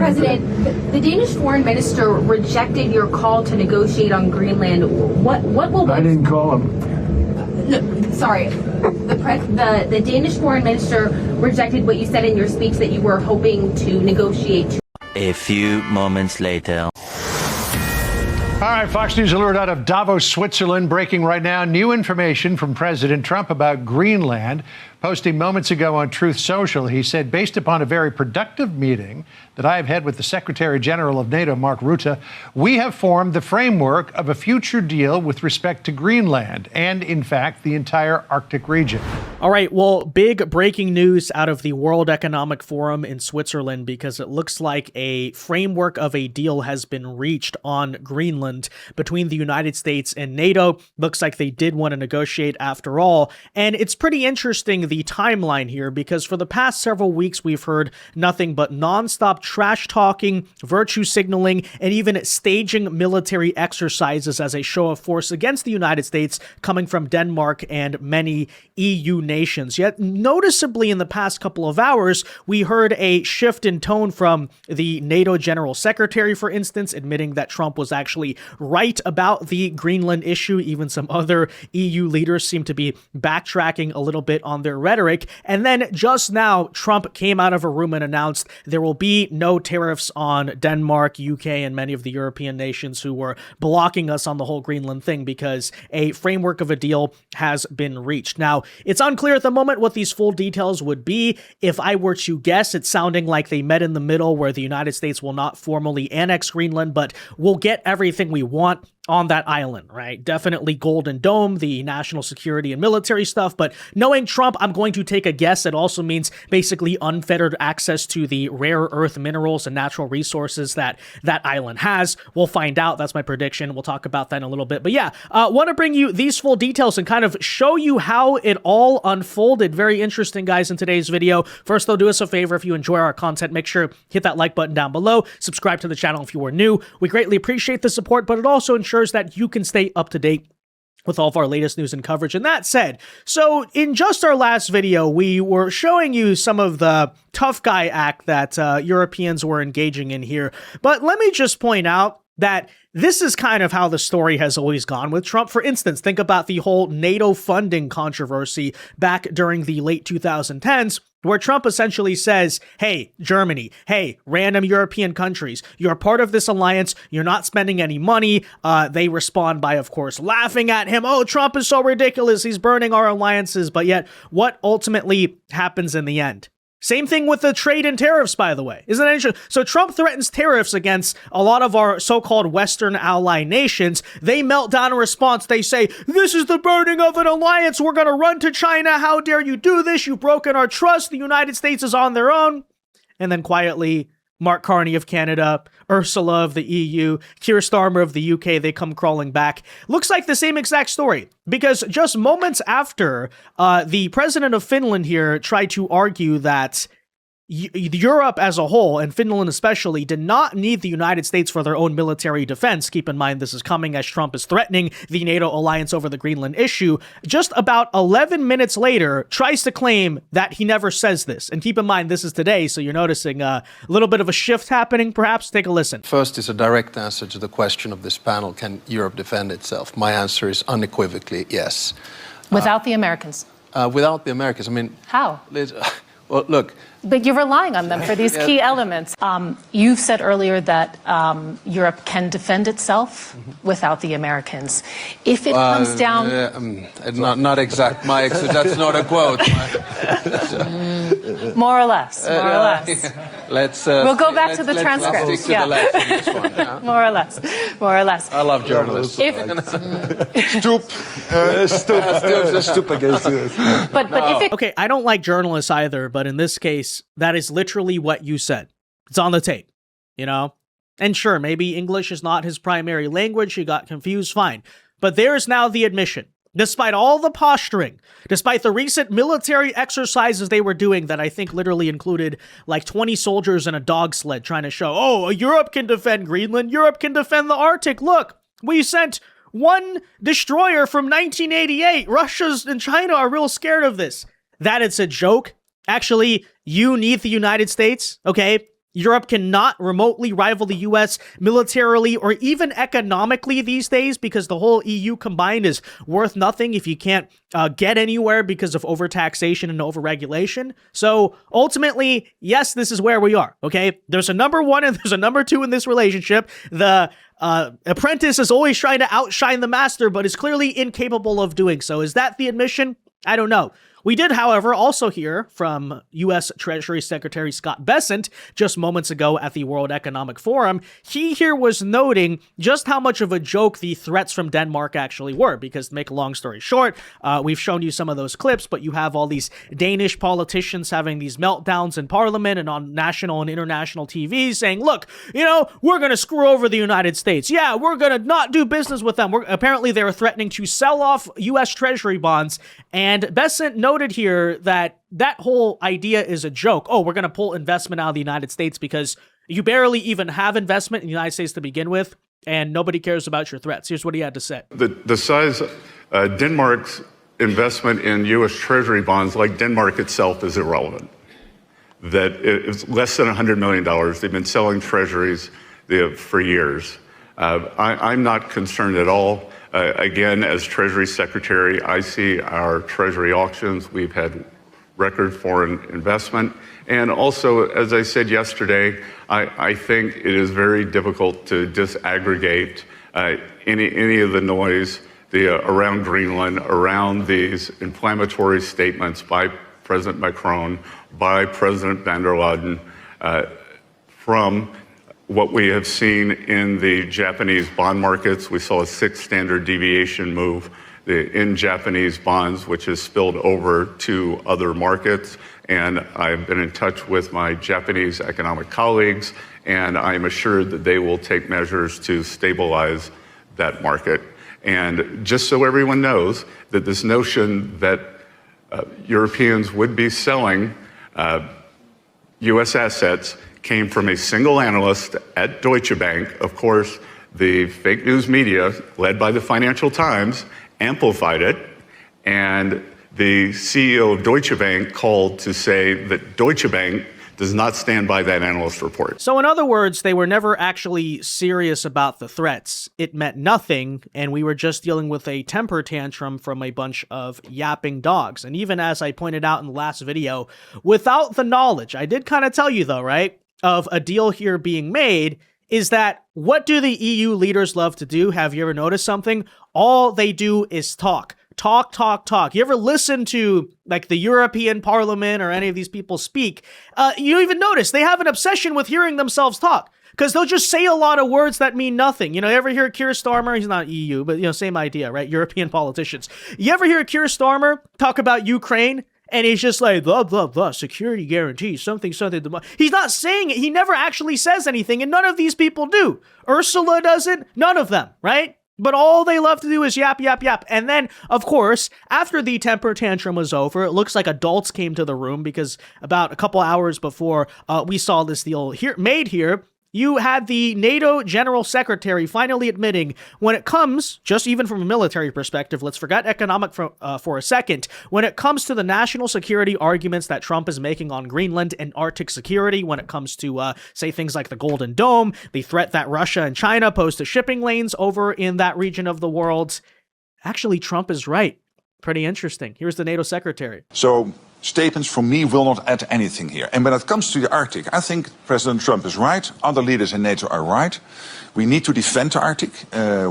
President, the Danish foreign minister rejected your call to negotiate on Greenland. What will... I didn't call him. No, sorry. The Danish foreign minister rejected what you said in your speech that you were hoping to negotiate. A few moments later. All right, Fox News alert out of Davos, Switzerland, breaking right now. New information from President Trump about Greenland. Posting moments ago on Truth Social, he said, based upon a very productive meeting that I have had with the Secretary General of NATO, Mark Rutte, we have formed the framework of a future deal with respect to Greenland and, in fact, the entire Arctic region. All right, well, big breaking news out of the World Economic Forum in Switzerland, because it looks like a framework of a deal has been reached on Greenland between the United States and NATO. Looks like they did want to negotiate after all. And it's pretty interesting, the timeline here, because for the past several weeks, we've heard nothing but nonstop trash talking, virtue signaling, and even staging military exercises as a show of force against the United States coming from Denmark and many EU nations. Yet noticeably in the past couple of hours, we heard a shift in tone from the NATO General Secretary, for instance, admitting that Trump was actually right about the Greenland issue. Even some other EU leaders seem to be backtracking a little bit on their rhetoric. And then just now, Trump came out of a room and announced there will be no tariffs on Denmark, UK, and many of the European nations who were blocking us on the whole Greenland thing because a framework of a deal has been reached. Now, it's unclear at the moment what these full details would be. If I were to guess, it's sounding like they met in the middle where the United States will not formally annex Greenland, but we'll get everything we want on that island, right? Definitely Golden Dome, the national security and military stuff, but knowing Trump, I'm going to take a guess. It also means basically unfettered access to the rare earth minerals and natural resources that that island has. We'll find out. That's my prediction. We'll talk about that in a little bit. But yeah, want to bring you these full details and kind of show you how it all unfolded. Very interesting, guys, in today's video. First, though, do us a favor. If you enjoy our content, make sure hit that like button down below. Subscribe to the channel if you are new. We greatly appreciate the support, but it also ensures that you can stay up to date with all of our latest news and coverage. And that said, so in just our last video, we were showing you some of the tough guy act that Europeans were engaging in here. But let me just point out that this is kind of how the story has always gone with Trump. For instance, think about the whole NATO funding controversy back during the late 2010s, where Trump essentially says, hey, Germany, hey, random European countries, you're part of this alliance, you're not spending any money. They respond by, of course, laughing at him. Oh, Trump is so ridiculous, he's burning our alliances. But yet, what ultimately happens in the end? Same thing with the trade and tariffs, by the way. Isn't that interesting? So Trump threatens tariffs against a lot of our so-called Western ally nations. They melt down in response. They say, this is the burning of an alliance. We're going to run to China. How dare you do this? You've broken our trust. The United States is on their own. And then quietly, Mark Carney of Canada, Ursula of the EU, Keir Starmer of the UK, they come crawling back. Looks like the same exact story, because just moments after, the president of Finland here tried to argue that Europe as a whole, and Finland especially, did not need the United States for their own military defense. Keep in mind, this is coming as Trump is threatening the NATO alliance over the Greenland issue. Just about 11 minutes later, tries to claim that he never says this. And keep in mind, this is today, so you're noticing a little bit of a shift happening, perhaps. Take a listen. First is a direct answer to the question of this panel, can Europe defend itself? My answer is unequivocally yes. Without the Americans? Without the Americans, I mean... How? Well, look... But you're relying on them for these key elements. You've said earlier that Europe can defend itself without the Americans. If it comes down... not exact, Mike, so that's not a quote. More or less, more or less. Let's... we'll go back to the transcript. Let's stick to the left on this one, yeah? More or less, more or less. I love journalists. Stoop against this. But if it... Okay, I don't like journalists either, but in this case, that is literally what you said. It's on the tape, you know? And sure, maybe English is not his primary language. He got confused, fine. But there's now the admission. Despite all the posturing, despite the recent military exercises they were doing that I think literally included like 20 soldiers in a dog sled trying to show, oh, Europe can defend Greenland, Europe can defend the Arctic. Look, we sent one destroyer from 1988. Russia and China are real scared of this. That it's a joke. Actually, you need the United States, okay? Europe cannot remotely rival the US militarily or even economically these days because the whole EU combined is worth nothing if you can't get anywhere because of overtaxation and overregulation. So ultimately, yes, this is where we are, okay? There's a number one and there's a number two in this relationship. The apprentice is always trying to outshine the master, but is clearly incapable of doing so. Is that the admission? I don't know. We did, however, also hear from U.S. Treasury Secretary Scott Bessent just moments ago at the World Economic Forum. He here was noting just how much of a joke the threats from Denmark actually were, because to make a long story short, we've shown you some of those clips, but you have all these Danish politicians having these meltdowns in parliament and on national and international TV saying, look, you know, we're going to screw over the United States. Yeah, we're going to not do business with them. Apparently, they were threatening to sell off U.S. Treasury bonds, and Bessent noted here that whole idea is a joke. Oh, we're going to pull investment out of the United States because you barely even have investment in the United States to begin with, and nobody cares about your threats. Here's what he had to say. The size, Denmark's investment in U.S. Treasury bonds, like Denmark itself, is irrelevant. That it's less than $100 million. They've been selling treasuries for years. I'm not concerned at all. Again, as Treasury Secretary, I see our Treasury auctions. We've had record foreign investment. And also, as I said yesterday, I think it is very difficult to disaggregate any of the noise around Greenland, around these inflammatory statements by President Macron, by President van der Leyen, from what we have seen in the Japanese bond markets. We saw a 6 standard deviation move in Japanese bonds, which has spilled over to other markets. And I've been in touch with my Japanese economic colleagues, and I'm assured that they will take measures to stabilize that market. And just so everyone knows, that this notion that Europeans would be selling U.S. assets came from a single analyst at Deutsche Bank. Of course, the fake news media, led by the Financial Times, amplified it, and the CEO of Deutsche Bank called to say that Deutsche Bank does not stand by that analyst report. So in other words, they were never actually serious about the threats. It meant nothing, and we were just dealing with a temper tantrum from a bunch of yapping dogs. And even as I pointed out in the last video, without the knowledge, I did kind of tell you though, right, of a deal here being made, is that what do the EU leaders love to do? Have you ever noticed something? All they do is talk. Talk, talk, talk. You ever listen to like the European Parliament or any of these people speak? You even notice they have an obsession with hearing themselves talk, because they'll just say a lot of words that mean nothing. You know, you ever hear Keir Starmer? He's not EU, but, you know, same idea, right? European politicians. You ever hear Keir Starmer talk about Ukraine? And he's just like, blah, blah, blah, security guarantees, something. He's not saying it. He never actually says anything, and none of these people do. Ursula doesn't. None of them, right? But all they love to do is yap, yap, yap. And then, of course, after the temper tantrum was over, it looks like adults came to the room, because about a couple hours before we saw this deal made here, you had the NATO General Secretary finally admitting, when it comes, just even from a military perspective, let's forget economic for a second, when it comes to the national security arguments that Trump is making on Greenland and Arctic security, when it comes to, say, things like the Golden Dome, the threat that Russia and China pose to shipping lanes over in that region of the world, actually, Trump is right. Pretty interesting. Here's the NATO Secretary. So statements from me will not add anything here. And when it comes to the Arctic, I think President Trump is right. Other leaders in NATO are right. We need to defend the Arctic.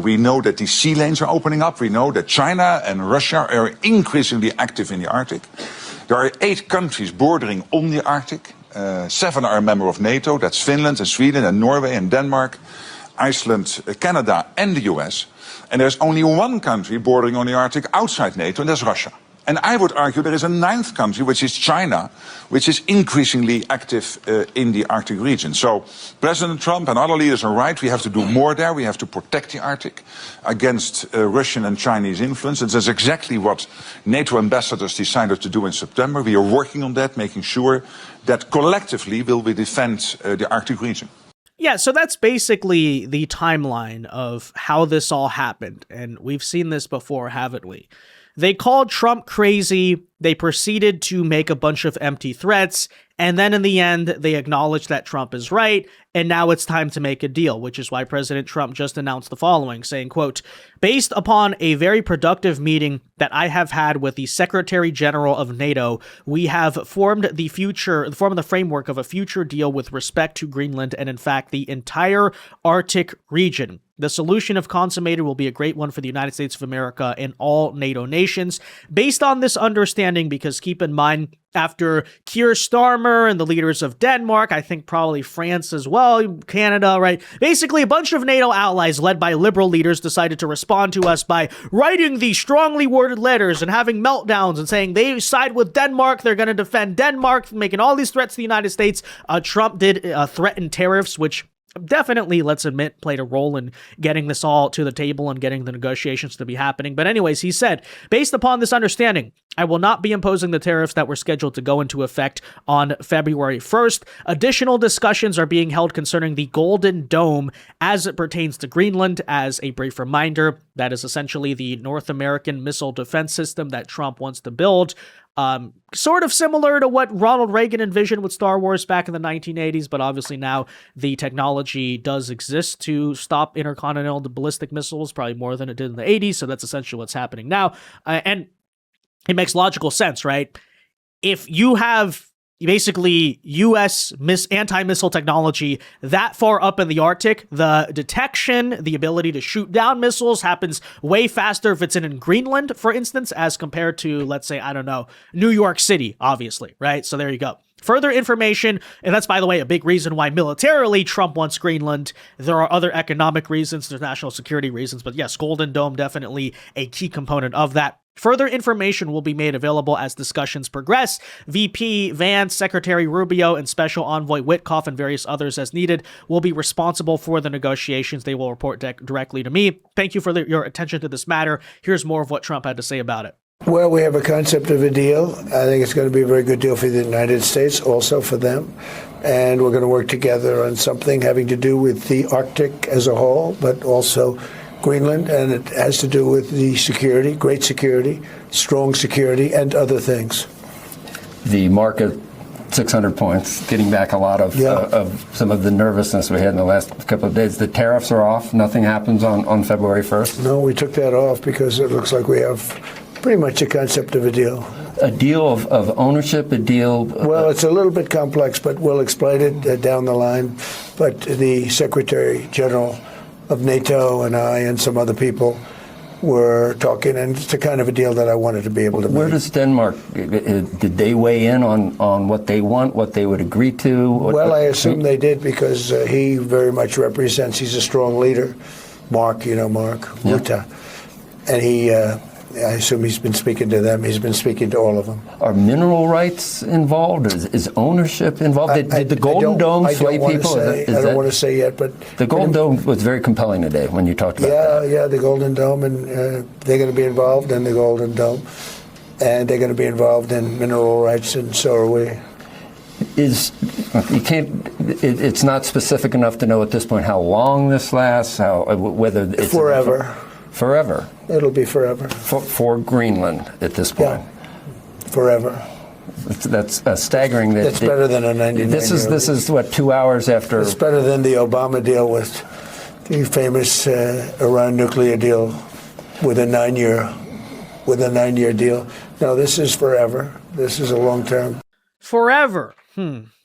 We know that the sea lanes are opening up. We know that China and Russia are increasingly active in the Arctic. There are 8 countries bordering on the Arctic. 7 are a member of NATO. That's Finland and Sweden and Norway and Denmark, Iceland, Canada and the US. And there's only 1 country bordering on the Arctic outside NATO, and that's Russia. And I would argue there is a 9th country, which is China, which is increasingly active in the Arctic region. So President Trump and other leaders are right. We have to do more there. We have to protect the Arctic against Russian and Chinese influence. And that's exactly what NATO ambassadors decided to do in September. We are working on that, making sure that collectively will we defend the Arctic region. Yeah, so that's basically the timeline of how this all happened. And we've seen this before, haven't we? They called Trump crazy. They proceeded to make a bunch of empty threats. And then in the end, they acknowledge that Trump is right. And now it's time to make a deal, which is why President Trump just announced the following, saying, quote, based upon a very productive meeting that I have had with the Secretary General of NATO, we have formed the framework of a future deal with respect to Greenland and, in fact, the entire Arctic region. The solution, if consummated, will be a great one for the United States of America and all NATO nations. Based on this understanding, because keep in mind, after Keir Starmer and the leaders of Denmark, I think probably France as well, Canada, right? Basically, a bunch of NATO allies led by liberal leaders decided to respond to us by writing these strongly worded letters and having meltdowns and saying they side with Denmark, they're going to defend Denmark, making all these threats to the United States. Trump did threaten tariffs, which definitely, let's admit, played a role in getting this all to the table and getting the negotiations to be happening. But anyways, he said, based upon this understanding, I will not be imposing the tariffs that were scheduled to go into effect on February 1st. Additional discussions are being held concerning the Golden Dome as it pertains to Greenland. As a brief reminder, that is essentially the North American missile defense system that Trump wants to build. Sort of similar to what Ronald Reagan envisioned with Star Wars back in the 1980s, but obviously now the technology does exist to stop intercontinental ballistic missiles, probably more than it did in the 80s, so that's essentially what's happening now. And it makes logical sense, right? If you have basically U.S. anti-missile technology that far up in the Arctic, the detection, the ability to shoot down missiles happens way faster if it's in Greenland, for instance, as compared to, let's say, I don't know, New York City, obviously, right? So there you go. Further information, and that's, by the way, a big reason why militarily Trump wants Greenland. There are other economic reasons, there's national security reasons, but yes, Golden Dome definitely a key component of that. Further information will be made available as discussions progress. VP Vance, Secretary Rubio, and Special Envoy Witkoff and various others as needed will be responsible for the negotiations. They will report directly to me. Thank you for your attention to this matter. Here's more of what Trump had to say about it. Well, we have a concept of a deal. I think it's going to be a very good deal for the United States, also for them. And we're going to work together on something having to do with the Arctic as a whole, but also Greenland, and it has to do with the security, great security, strong security, and other things. The market, 600 points, getting back a lot of some of the nervousness we had in the last couple of days. The tariffs are off. Nothing happens on February 1st. No, we took that off because it looks like we have pretty much a concept of a deal. A deal of ownership, a deal... Well, it's a little bit complex, but we'll explain it down the line. But the Secretary General of NATO and I and some other people were talking, and it's the kind of a deal that I wanted to be able to make. Where does Denmark, did they weigh in on what they want, what they would agree to? Well, I assume they did because he very much represents, he's a strong leader. Mark, you know Mark Rutte. And he, I assume he's been speaking to them. He's been speaking to all of them. Are mineral rights involved? Is ownership involved? Did the Golden Dome sway people? I don't want to say yet, but... The Golden Dome was very compelling today when you talked about that. Yeah, the Golden Dome, and they're going to be involved in the Golden Dome, and they're going to be involved in mineral rights, and so are we. It's not specific enough to know at this point how long this lasts, whether it's... Forever. Forever. It'll be forever. For Greenland at this point. Yeah. Forever. That's staggering. That's better than a 99-year. This is what, 2 hours after. It's better than the Obama deal with the famous Iran nuclear deal with a 9-year deal. No, this is forever. This is a long term. Forever.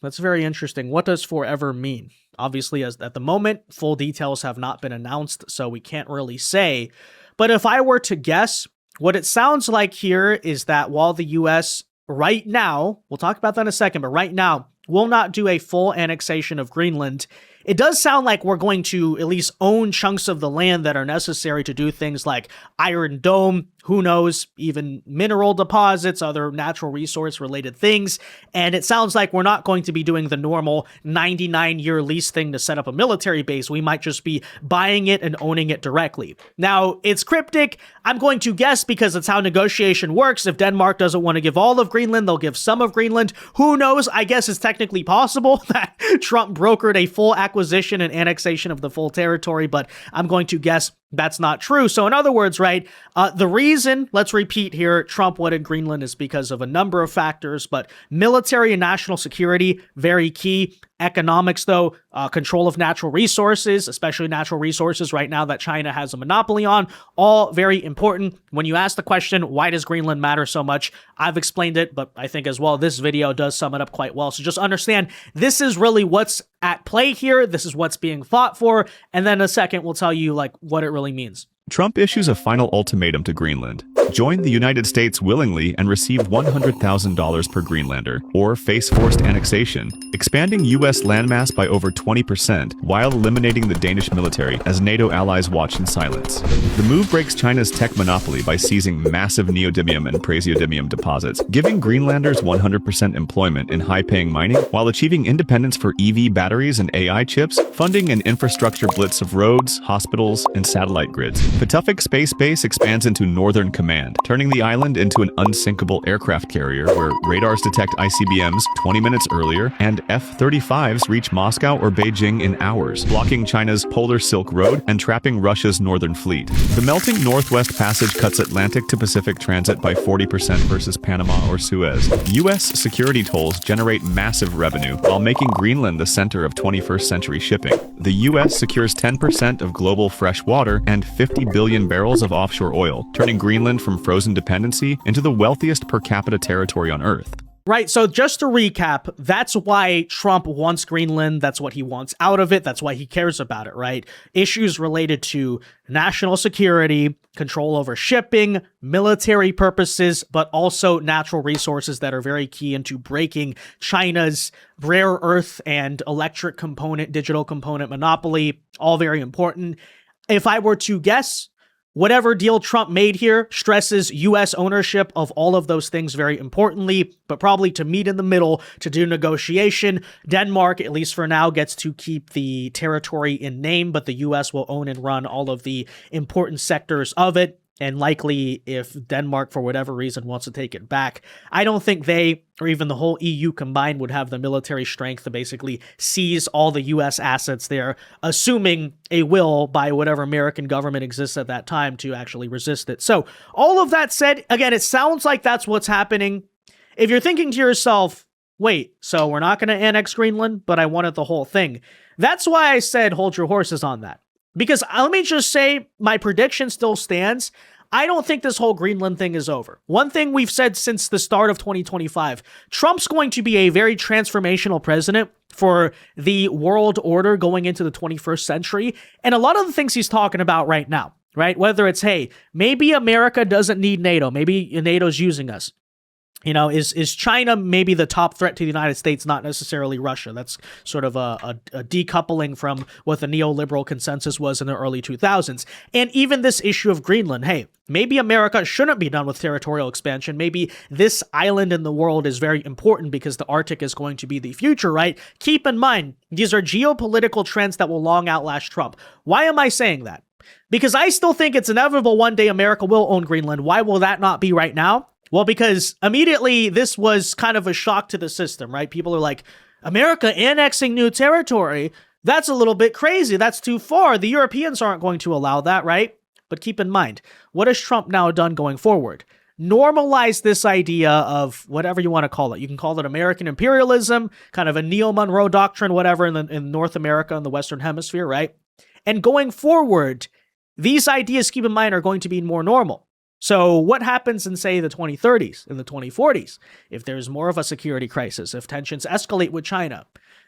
That's very interesting. What does forever mean? Obviously, as at the moment, full details have not been announced, so we can't really say. But if I were to guess, what it sounds like here is that while the U.S. right now, we'll talk about that in a second, but right now will not do a full annexation of Greenland, it does sound like we're going to at least own chunks of the land that are necessary to do things like Iron Dome, who knows, even mineral deposits, other natural resource related things. And it sounds like we're not going to be doing the normal 99-year lease thing to set up a military base. We might just be buying it and owning it directly. Now, it's cryptic. I'm going to guess because it's how negotiation works. If Denmark doesn't want to give all of Greenland, they'll give some of Greenland. Who knows? I guess it's technically possible that Trump brokered a full acquisition and annexation of the full territory, but I'm going to guess that's not true. So in other words, right, the reason, let's repeat here, Trump wanted Greenland is because of a number of factors, but military and national security, very key. Economics, though, control of natural resources, especially natural resources right now that China has a monopoly on, all very important. When you ask the question, why does Greenland matter so much? I've explained it, but I think as well, this video does sum it up quite well. So just understand, this is really what's at play here. This is what's being fought for. And then in a second, we'll tell you like what it really means. Trump issues a final ultimatum to Greenland. Join the United States willingly and receive $100,000 per Greenlander, or face forced annexation, expanding U.S. landmass by over 20% while eliminating the Danish military as NATO allies watch in silence. The move breaks China's tech monopoly by seizing massive neodymium and praseodymium deposits, giving Greenlanders 100% employment in high-paying mining while achieving independence for EV batteries and AI chips, funding an infrastructure blitz of roads, hospitals, and satellite grids. Patuxent Space Base expands into Northern Command, turning the island into an unsinkable aircraft carrier where radars detect ICBMs 20 minutes earlier and F-35s reach Moscow or Beijing in hours, blocking China's Polar Silk Road and trapping Russia's Northern Fleet. The melting Northwest Passage cuts Atlantic to Pacific transit by 40% versus Panama or Suez. U.S. security tolls generate massive revenue while making Greenland the center of 21st century shipping. The U.S. secures 10% of global fresh water and 50 billion barrels of offshore oil, turning Greenland from frozen dependency into the wealthiest per capita territory on Earth. Right, so just to recap, that's why Trump wants Greenland, that's what he wants out of it, that's why he cares about it, right? Issues related to national security, control over shipping, military purposes, but also natural resources that are very key into breaking China's rare earth and electric component, digital component monopoly, all very important. If I were to guess, whatever deal Trump made here stresses U.S. ownership of all of those things very importantly, but probably to meet in the middle to do negotiation. Denmark, at least for now, gets to keep the territory in name, but the U.S. will own and run all of the important sectors of it. And likely, if Denmark, for whatever reason, wants to take it back, I don't think they, or even the whole EU combined, would have the military strength to basically seize all the U.S. assets there, assuming a will by whatever American government exists at that time to actually resist it. So all of that said, again, it sounds like that's what's happening. If you're thinking to yourself, wait, so we're not going to annex Greenland, but I wanted the whole thing. That's why I said hold your horses on that. Because let me just say, my prediction still stands. I don't think this whole Greenland thing is over. One thing we've said since the start of 2025, Trump's going to be a very transformational president for the world order going into the 21st century. And a lot of the things he's talking about right now, right? Whether it's, hey, maybe America doesn't need NATO. Maybe NATO's using us. You know, is China maybe the top threat to the United States, not necessarily Russia? That's sort of a decoupling from what the neoliberal consensus was in the early 2000s. And even this issue of Greenland, hey, maybe America shouldn't be done with territorial expansion. Maybe this island in the world is very important because the Arctic is going to be the future, right? Keep in mind, these are geopolitical trends that will long outlast Trump. Why am I saying that? Because I still think it's inevitable one day America will own Greenland. Why will that not be right now? Well, because immediately this was kind of a shock to the system, right? People are like, America annexing new territory? That's a little bit crazy. That's too far. The Europeans aren't going to allow that, right? But keep in mind, what has Trump now done going forward? Normalize this idea of whatever you want to call it. You can call it American imperialism, kind of a Neo-Monroe doctrine, whatever, in North America and the Western Hemisphere, right? And going forward, these ideas, keep in mind, are going to be more normal. So what happens in, say, the 2030s, in the 2040s, if there's more of a security crisis, if tensions escalate with China?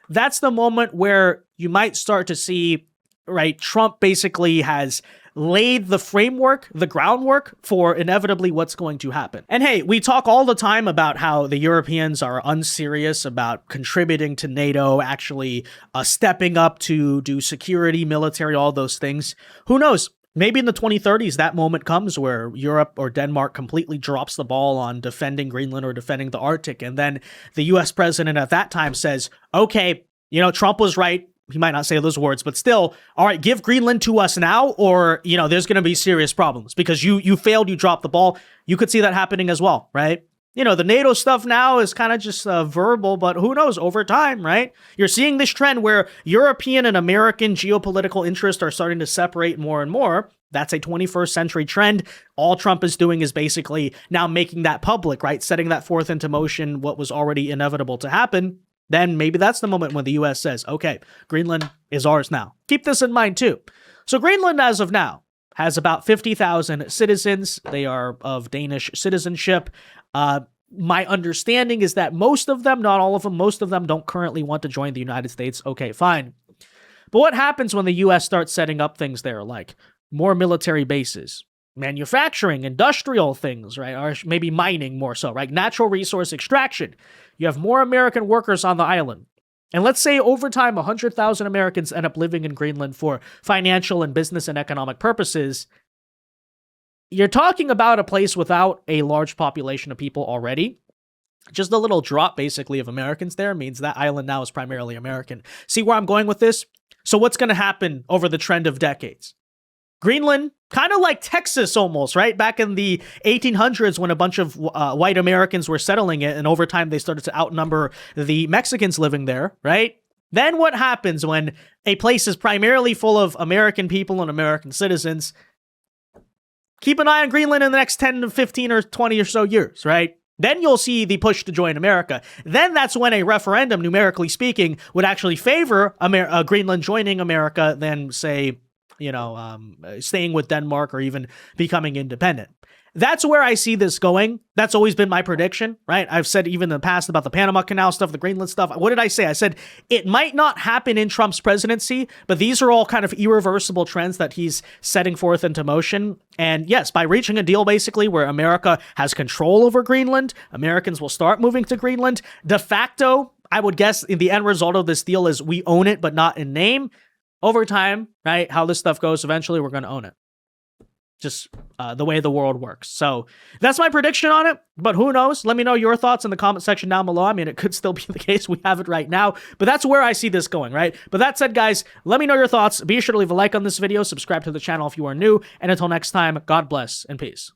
That's the moment where you might start to see, right, Trump basically has laid the framework, the groundwork for inevitably what's going to happen. And hey, we talk all the time about how the Europeans are unserious about contributing to NATO, actually stepping up to do security, military, all those things. Who knows? Maybe in the 2030s, that moment comes where Europe or Denmark completely drops the ball on defending Greenland or defending the Arctic. And then the US president at that time says, okay, you know, Trump was right. He might not say those words, but still, all right, give Greenland to us now, or, you know, there's going to be serious problems because you failed, you dropped the ball. You could see that happening as well, right? You know, the NATO stuff now is kind of just verbal, but who knows, over time, right? You're seeing this trend where European and American geopolitical interests are starting to separate more and more. That's a 21st century trend. All Trump is doing is basically now making that public, right? Setting that forth into motion, what was already inevitable to happen. Then maybe that's the moment when the U.S. says, okay, Greenland is ours now. Keep this in mind too. So Greenland, as of now, has about 50,000 citizens. They are of Danish citizenship. My understanding is that most of them, not all of them, most of them don't currently want to join the United States. Okay, fine. But what happens when the U.S. starts setting up things there, like more military bases, manufacturing, industrial things, right? Or maybe mining more so, right? Natural resource extraction. You have more American workers on the island. And let's say over time, 100,000 Americans end up living in Greenland for financial and business and economic purposes. You're talking about a place without a large population of people already. Just a little drop, basically, of Americans there means that island now is primarily American. See where I'm going with this? So what's going to happen over the trend of decades? Greenland, kind of like Texas almost, right? Back in the 1800s when a bunch of white Americans were settling it, and over time they started to outnumber the Mexicans living there, right? Then what happens when a place is primarily full of American people and American citizens? Keep an eye on Greenland in the next 10 to 15 or 20 or so years, right? Then you'll see the push to join America. Then that's when a referendum, numerically speaking, would actually favor Greenland joining America than, say, staying with Denmark or even becoming independent. That's where I see this going. That's always been my prediction, right? I've said even in the past about the Panama Canal stuff, the Greenland stuff. What did I say? I said it might not happen in Trump's presidency, but these are all kind of irreversible trends that he's setting forth into motion. And yes, by reaching a deal basically where America has control over Greenland, Americans will start moving to Greenland. De facto, I would guess the end result of this deal is we own it, but not in name. Over time, right, how this stuff goes, eventually we're going to own it. Just the way the world works. So that's my prediction on it, but who knows? Let me know your thoughts in the comment section down below. I mean, it could still be the case. We have it right now, but that's where I see this going, right? But that said, guys, let me know your thoughts. Be sure to leave a like on this video, subscribe to the channel if you are new, and until next time, God bless and peace.